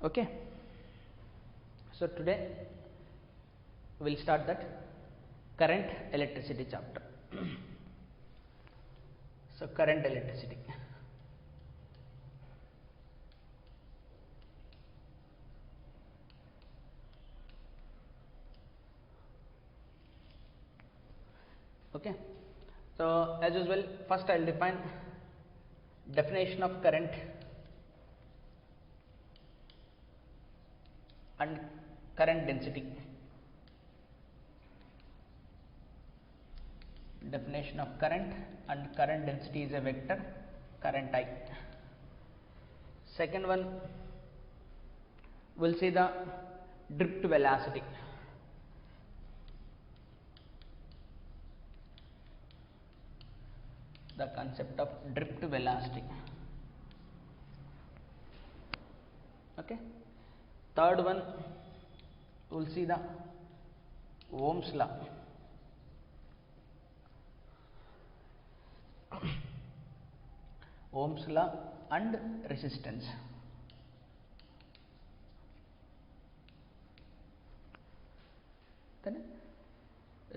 Okay, so today we will start that current electricity chapter. So current electricity. Okay, so as usual, first I will define definition of current and current density. Definition of current and current density is a vector, current I. Second one, we will see the drift velocity. The concept of drift velocity. Okay. Third one, we will see the Ohm's law. Ohm's law and resistance. Then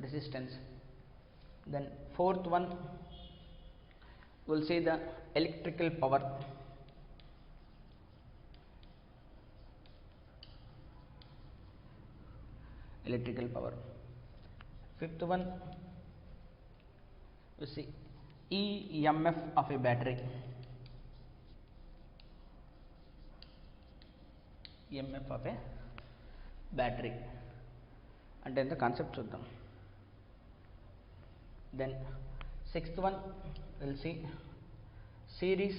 resistance. Then fourth one, we will see the electrical power. Electrical power. Fifth one, we see EMF of a battery. EMF of a battery. And then the concept చూద్దాం. Then sixth one, we will see series.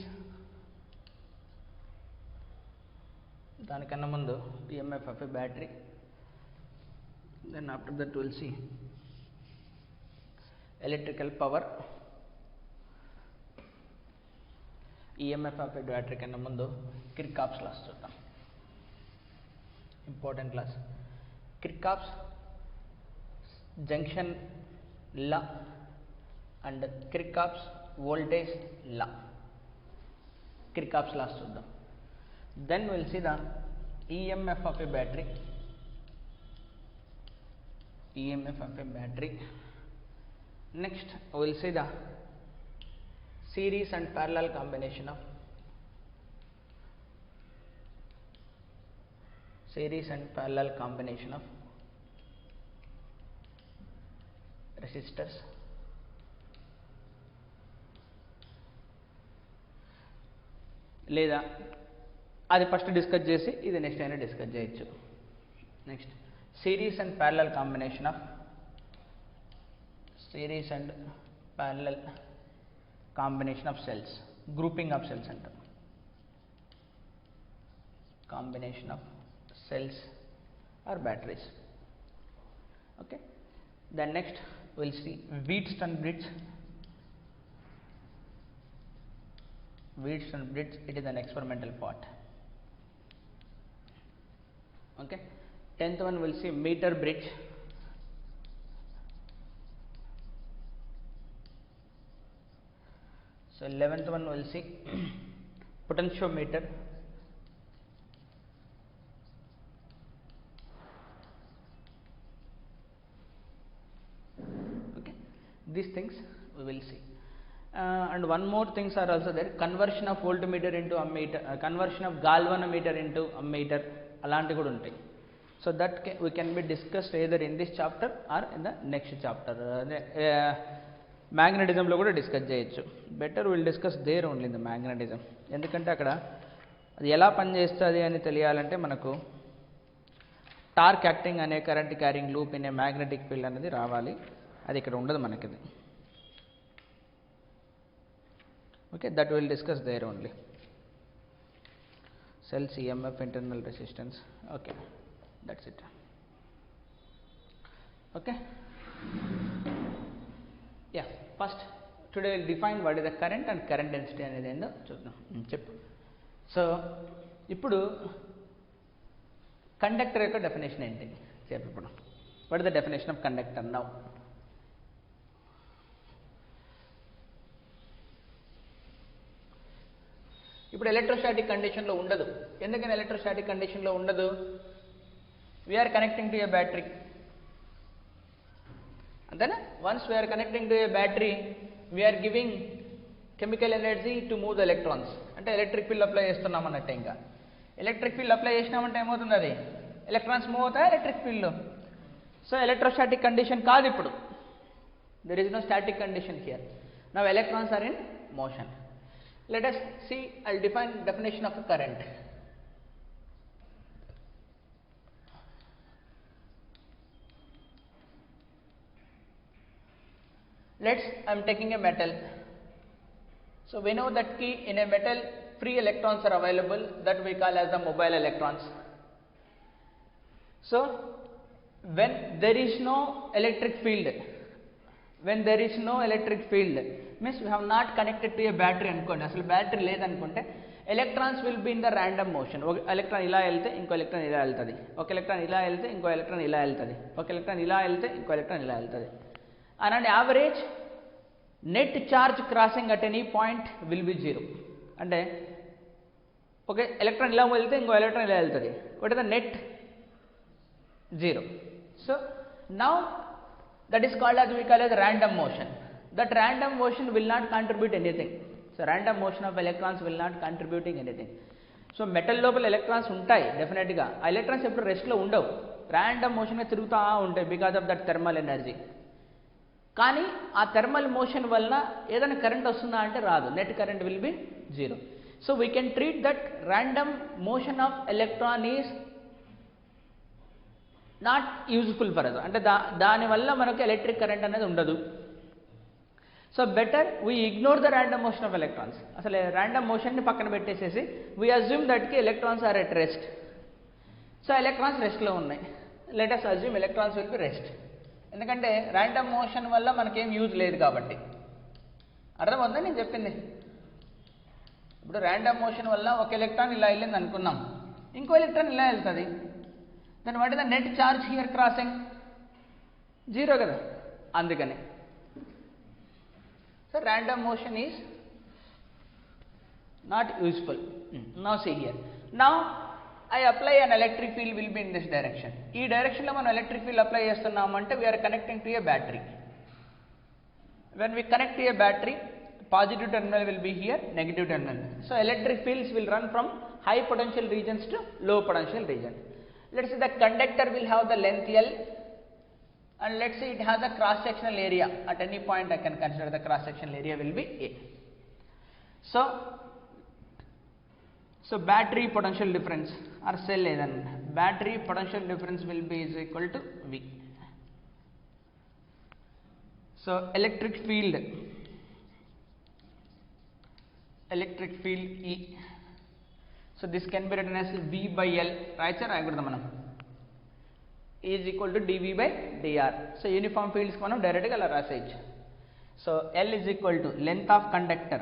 దానికన్నా ముందు EMF of a battery. Then after that we will see electrical power. EMF of a battery కన్నా ముందు Kirchhoff's laws చూద్దాం. Important class. Kirchhoff's junction law and Kirchhoff's voltage law. Kirchhoff's laws చూద్దాం. Then we will see the EMF of a battery. EMF of a battery. Next we will see the series and parallel combination of resistors. లేదా అది first discuss చేసి ఇది next అయినా discuss చేయొచ్చు. Next series and parallel combination of cells. Grouping of cells అంటాం. Combination of cells or batteries. Okay, then next we will see Wheatstone bridge. It is an experimental part. Okay, 10th one we will see meter bridge. So 11th one we will see potentiometer. These things we will see, and one more things are also there. Conversion of voltmeter into ammeter, conversion of galvanometer into ammeter, అలాంటివి కూడా ఉంటాయి. So that we can be discussed either in this chapter or in the next chapter. Magnetism లో కూడా discuss చేయొచ్చు. Better will discuss there only in the magnetism. ఎందుకంటే అక్కడ అది ఎలా పనిచేస్తుంది అని తెలియాలంటే మనకు టార్క్ యాక్టింగ్ అనే current carrying loop in a magnetic field అనేది రావాలి. అది ఇక్కడ ఉండదు మనకిది. Okay, that will discuss there only. Cells, EMF, internal resistance. Okay, that's it. Okay, yeah, first today will define what is the current and current density అనేది ఏందో చూద్దాం. చెప్పు. సో ఇప్పుడు కండక్టర్ యొక్క డెఫినేషన్ ఏంటి చెప్పు. ఇప్పుడు what is the definition of conductor now? ఇప్పుడు ఎలక్ట్రోస్టాటిక్ కండిషన్లో ఉండదు. ఎందుకని ఎలక్ట్రోస్టాటిక్ కండిషన్లో ఉండదు? We're connecting to a battery, అంతేనా? Once we're connecting to a battery we're giving chemical energy to move the electrons. అంటే ఎలక్ట్రిక్ ఫీల్డ్ అప్లై చేస్తున్నాం అన్నట్టే. ఇంకా ఎలక్ట్రిక్ ఫీల్డ్ అప్లై చేసినామంటే ఏమవుతుంది? అది ఎలక్ట్రాన్స్ మూవ్ అవుతాయి ఎలక్ట్రిక్ ఫీల్డ్లో. సో ఎలక్ట్రోస్టాటిక్ కండిషన్ కాదు ఇప్పుడు. There is no static condition here. Now electrons are in motion. Let us see, I'll define definition of a current. I'm taking a metal. So we know that in a metal free electrons are available, that we call as the mobile electrons. So when there is no electric field, means we have not connected to a battery అనుకోండి. అసలు battery లేదనుకుంటే electrons will be in the random motion. ఒక electron ఇలా వెళ్తే ఇంకో electron ఇలా వెళ్తుంది, ఒక ఎలక్ట్రాన్ ఇలా వెళ్తే ఇంకో ఎలక్ట్రాన్ ఇలా వెళ్తుంది, ఒక ఎలక్ట్రాన్ ఇలా వెళ్తే ఇంకో ఎలక్ట్రాన్ ఇలా వెళ్తుంది. And on average net charge crossing at any point will be 0. అంటే ఒక ఎలక్ట్రాన్ ఇలా వెళ్తే ఇంకో ఎలక్ట్రాన్ ఇలా వెళ్తుంది. What is the net? 0. So now that is called as we call as random motion. That random motion will not contribute anything. So random motion of electrons will not contributing anything. So metal లోపల electrons ఉంటాయి డెఫినెట్గా. ఆ electrons ఎప్పుడు రెస్ట్లో ఉండవు, random మోషన్గా తిరుగుతూ ఉంటాయి because of that thermal energy. కానీ ఆ థర్మల్ మోషన్ వల్ల ఏదైనా కరెంట్ వస్తుందా అంటే రాదు. Net current will be 0. So we can treat that random motion of electron is not useful for us. అంటే దానివల్ల మనకు ఎలక్ట్రిక్ కరెంట్ అనేది ఉండదు. So better we ignore the random motion of electrons. అసలు ర్యాండమ్ మోషన్ని పక్కన పెట్టేసేసి వీ అజ్యూమ్ దట్కి electrons are at rest. So electrons రెస్ట్లో ఉన్నాయి. Let us assume electrons will be rest. ఎందుకంటే ర్యాండమ్ మోషన్ వల్ల మనకేం యూజ్ లేదు కాబట్టి. అర్థమవుతుందా నేను చెప్పింది? ఇప్పుడు ర్యాండమ్ మోషన్ వల్ల ఒక ఎలక్ట్రాన్ ఇలా వెళ్ళింది అనుకున్నాం, ఇంకో ఎలక్ట్రాన్ ఇలా వెళ్తుంది. then what is the net charge here crossing? 0 కదా. అందుకని so random motion is not useful. Now see here, now I apply an electric field will be in this direction. ఈ డైరెక్షన్ లో మనం ఎలక్ట్రిక్ ఫీల్డ్ అప్లై చేస్తున్నామంటే we are connecting to a battery. When we connect to a battery, positive terminal will be here, negative terminal. So electric fields will run from high potential regions to low potential region. Let's say the conductor will have the length L, and let's say it has a cross sectional area. At any point I can consider the cross sectional area will be A. So battery potential difference or cell ఏదన్నా battery potential difference will be is equal to V. So electric field E. So this can be written as V by L. Right sir, రాయకూడదు మనం. E is equal to dV by dr. So uniform fields మనం డైరెక్ట్గా అలా రాసేయచ్చు. So L is equal to length of conductor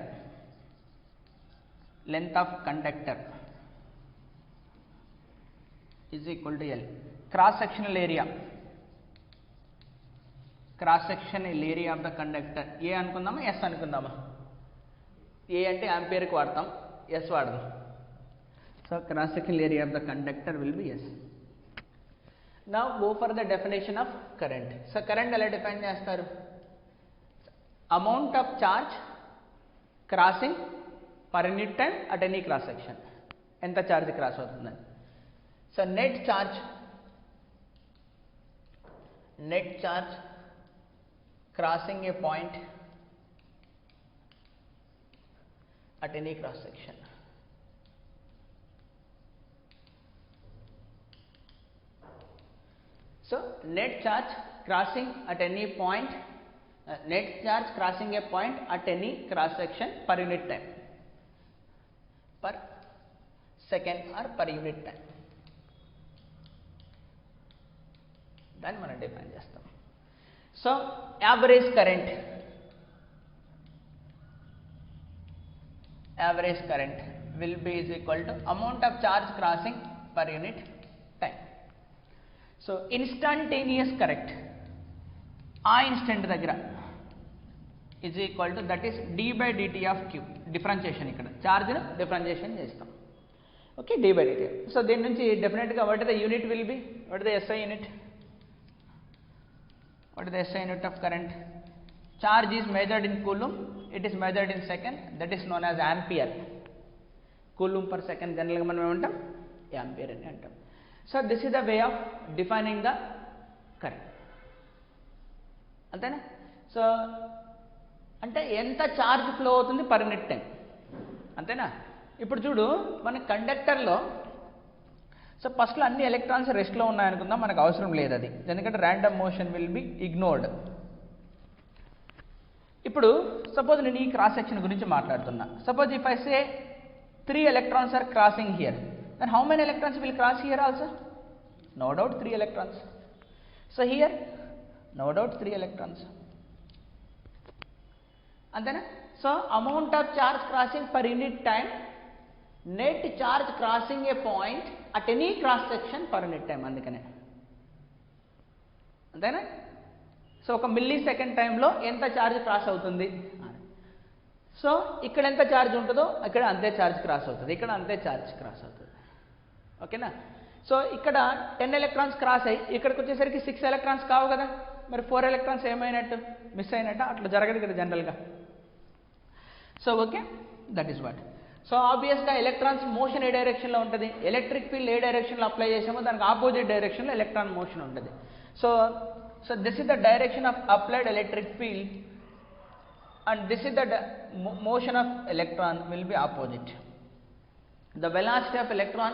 is equal to L. Cross sectional area of the conductor. A అనుకుందామా S అనుకుందామా? A అంటే ఆంపియర్కి వాడతాం, S వాడదాం. So cross sectional area of the conductor will be S. Now go for the definition of current. So current ఎలా define చేస్తారు? Amount of charge crossing per unit time at any cross section. ఎంత charge cross అవుతుంది? So net charge crossing a point at any cross section. So net charge crossing at any point, net charge crossing a point at any cross section per unit time, per second or per unit time. దాన్ని మనం define చేస్తాం. So average current will be is equal to amount of charge crossing per unit time. So instantaneous current, ఆ instant దగ్గర is equal to that is d by dt of q. Differentiation ఇక్కడ చార్జ్ను differentiation చేస్తాం. Okay, d by dt. So దీని నుంచి డెఫినెట్గా what the unit will be, what the SI unit, what is the SI unit of current? Charge is measured in coulomb, it is measured in second, that is known as ampere. Coulomb per second generally మనం ఏమంటాం, ampere అని అంటాం. So this is the way of defining the current. అంతేనా? So అంటే ఎంత charge flow అవుతుంది per unit time, అంతేనా? ఇప్పుడు చూడు మన కండక్టర్లో, సో ఫస్ట్లో అన్ని ఎలక్ట్రాన్స్ రెస్ట్లో ఉన్నాయనుకుందాం, మనకు అవసరం లేదు అది, ఎందుకంటే random motion will be ignored. ఇప్పుడు సపోజ్ నేను ఈ క్రాస్ సెక్షన్ గురించి మాట్లాడుతున్నా. Suppose if I say 3 electrons are crossing here, then how many electrons will cross here also? No doubt 3 electrons. So here no doubt 3 electrons, అంతేనా? So amount of charge crossing per unit time, net charge crossing A point at any cross section per unit time, అందుకనే, అంతేనా? So ఒక milli second టైంలో ఎంత charge cross అవుతుంది. So ఇక్కడ ఎంత charge ఉంటుందో ఇక్కడ అంతే ఛార్జ్ క్రాస్ అవుతుంది, ఇక్కడ అంతే ఛార్జ్ క్రాస్ అవుతుంది. ఓకేనా? సో ఇక్కడ 10 electrons క్రాస్ అయ్యి ఇక్కడికి వచ్చేసరికి 6 electrons కావు కదా, మరి 4 electrons ఏమైనట్టు, మిస్ అయినట్టు, అట్లా జరగదు కదా జనరల్గా. So okay, that is what. So ఆబ్వియస్గా ఎలక్ట్రాన్స్ మోషన్ ఏ డైరెక్షన్లో ఉంటుంది, ఎలక్ట్రిక్ ఫీల్డ్ ఏ డైరెక్షన్లో అప్లై చేసామో దానికి ఆపోజిట్ డైరెక్షన్లో ఎలక్ట్రాన్ మోషన్ ఉంటుంది. So this is the direction of applied electric field and this is the motion of electron will be opposite. The velocity of electron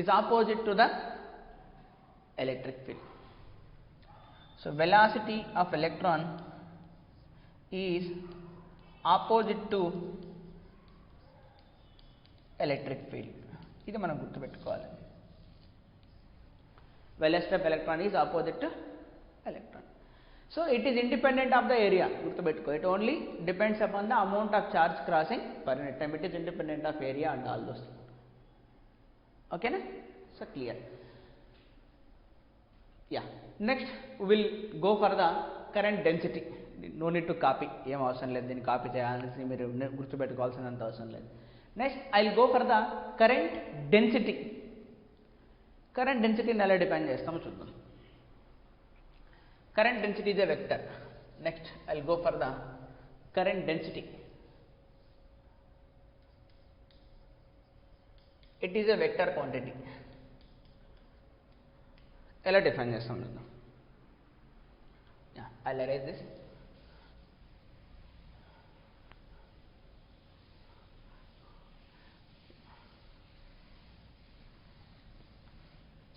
is opposite to the electric field. So velocity of electron is opposite to electric field. ఇది మనం గుర్తుపెట్టుకోవాలి. Velocity of electron is opposite to electron. So it is independent of the area. గుర్తుపెట్టుకో, it only depends upon the amount of charge crossing per unit time. It is independent of area and all those things. Okay na? So clear. Yeah. Next we will go for the current density. No need to copy. ఏం అవసరం లేదు, దీన్ని copy చేయాల్సి మీరు గుర్తుపెట్టుకోవాల్సినంత అవసరం లేదు. Next I will go for the current density. Current డెన్సిటీని ఎలా డిఫైన్ చేస్తామో చూద్దాం. Current density is a vector. Next I will go for the current density. It is a vector quantity. ఎలా డిఫైన్ చేస్తాం చూద్దాం. I will erase this.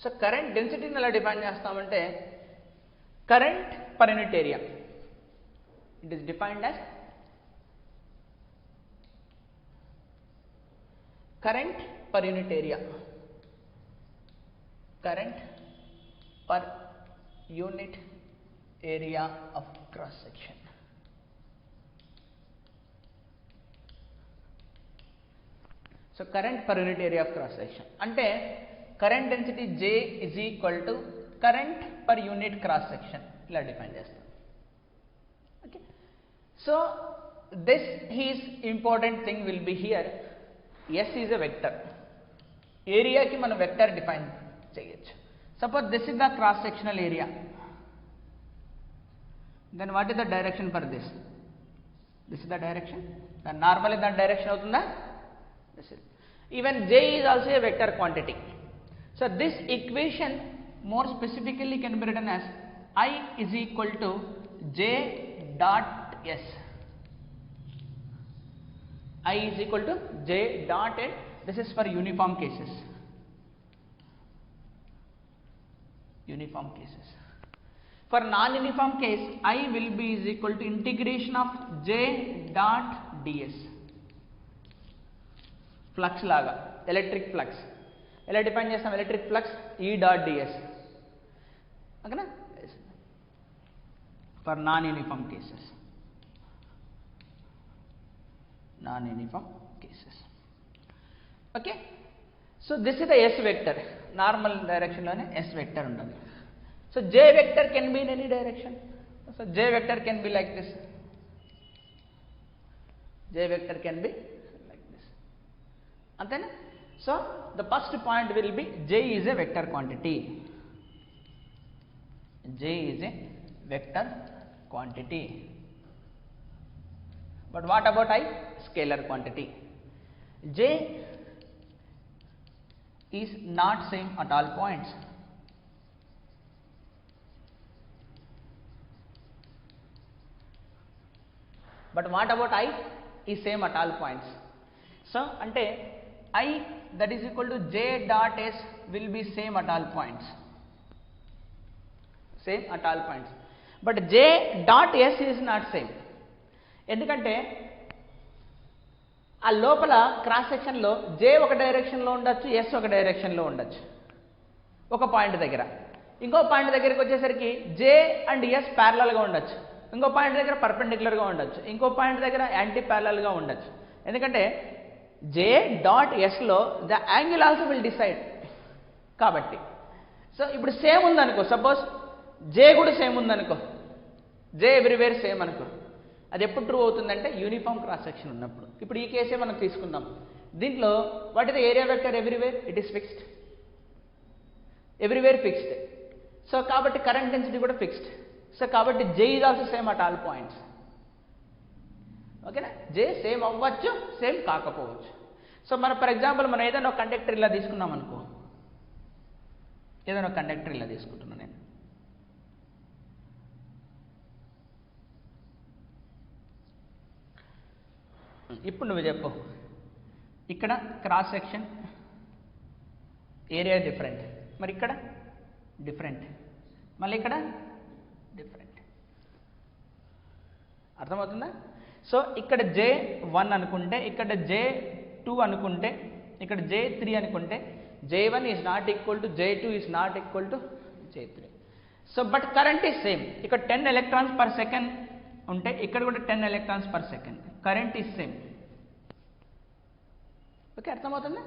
So current డెన్సిటీని ఎలా define చేస్తామంటే current per unit area. It is defined as current per unit area. Current per unit area of cross section. So current per unit area of cross section ante current density J is equal to current per unit cross section ఇలా define చేస్తాం. Okay, so this is important thing will be here. S is a vector. ఏరియాకి మనం vector define చేయొచ్చు. Suppose this is the cross sectional area, then what is the direction for this? This is the direction. దాని normally దాని direction అవుతుందా? This is. Even J is also a vector quantity. So this equation more specifically can be written as I is equal to J dot S. I is equal to J dot N. This is for uniform cases. Uniform cases. For non-uniform case, I will be is equal to integration of J dot ds. Flux laga, electric flux. ఎలా define చేస్తాం? Electric flux E dot ds. ఓకేనా? For non uniform cases. Non uniform cases. Okay, so this is the S vector. Normal డైరెక్షన్లోనే S vector ఉంటుంది. So J vector can be in any direction. So J vector can be like this. J vector can be like this. Antena? So the first point will be J is a vector quantity. J is a vector quantity. But what about I? Scalar quantity. J is not same at all points. But what about I? Is same at all points. So ante I that is equal to J dot S will be same at all points. Same at all points. But J dot S is not same. ఎందుకంటే ఆ లోపల cross సెక్షన్లో J ఒక డైరెక్షన్లో ఉండొచ్చు, S ఒక డైరెక్షన్లో ఉండొచ్చు ఒక పాయింట్ దగ్గర. ఇంకో పాయింట్ దగ్గరికి వచ్చేసరికి J అండ్ S ప్యారలల్గా ఉండొచ్చు, ఇంకో పాయింట్ దగ్గర పర్పెండిక్యులర్గా ఉండొచ్చు, ఇంకో పాయింట్ దగ్గర యాంటీ ప్యారలల్గా ఉండొచ్చు. ఎందుకంటే J డాట్ Sలో the angle also will decide కాబట్టి. సో ఇప్పుడు సేమ్ ఉందనుకో, సపోజ్ J కూడా సేమ్ ఉందనుకో, J ఎవ్రీవేర్ సేమ్ అనుకో, అది ఎప్పుడు ట్రూ అవుతుందంటే యూనిఫామ్ క్రాస్ సెక్షన్ ఉన్నప్పుడు. ఇప్పుడు ఈ కేసే మనం తీసుకుందాం. దీంట్లో what is the area vector everywhere? It is fixed, everywhere fixed. So కాబట్టి కరెంట్ డెన్సిటీ కూడా ఫిక్స్డ్. సో కాబట్టి J is also same at all points. ఓకేనా? J సేమ్ అవ్వచ్చు, సేమ్ కాకపోవచ్చు. సో మనం ఫర్ ఎగ్జాంపుల్ మనం ఏదైనా ఒక కండక్టర్ ఇలా తీసుకున్నాం అనుకో, ఏదైనా ఒక కండక్టర్ ఇలా తీసుకుంటున్నాను నేను. ఇప్పుడు నువ్వు చెప్పు, ఇక్కడ క్రాస్ సెక్షన్ ఏరియా డిఫరెంట్, మరి ఇక్కడ డిఫరెంట్, మళ్ళీ ఇక్కడ డిఫరెంట్. అర్థమవుతుందా? సో ఇక్కడ J1 అనుకుంటే, ఇక్కడ J2 అనుకుంటే, ఇక్కడ J3 అనుకుంటే J1 is not equal to J2 is not equal to J3. So but current is same. ఇక్కడ 10 electrons per second ఉంటే ఇక్కడ కూడా 10 electrons per second. Current is same. Okay, అర్థమవుతుందా?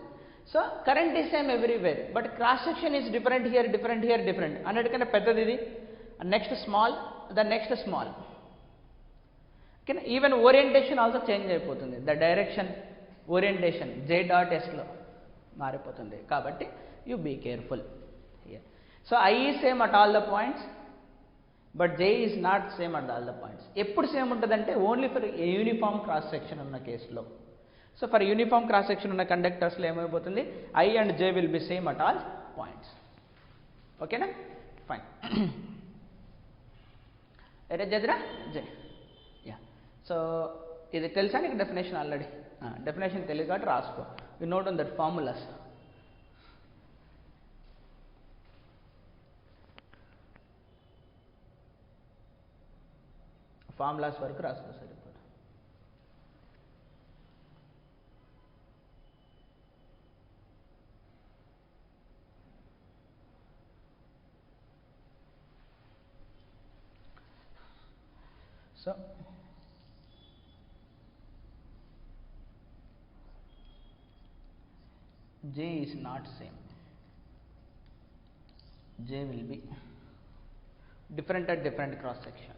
So current is same everywhere, but cross section is different here, different here, different. అన్నిటికంటే పెద్దది ఇది, next small, the next small. ఓకేనా? Even orientation also change అయిపోతుంది. The direction orientation J dot Sలో మారిపోతుంది. కాబట్టి you be careful here. So I is same at all the points, but J is not same at all the points. ఎప్పుడు same ఉంటుందంటే only for uniform cross section ఉన్న కేసులో. So for uniform cross section ఉన్న కండక్టర్స్లో ఏమైపోతుంది? I and J will be same at all points. ఓకేనా? Fine. ఎరే జద్రా J. Yeah. So ఇది తెలుసా నీకు డెఫినేషన్? ఆల్రెడీ డెఫినేషన్ తెలియదు కాబట్టి రాసుకో. You note on that formulas. Formulas వరకు రాసుకో సరిపోదు. So J is not same. J will be different at different cross section.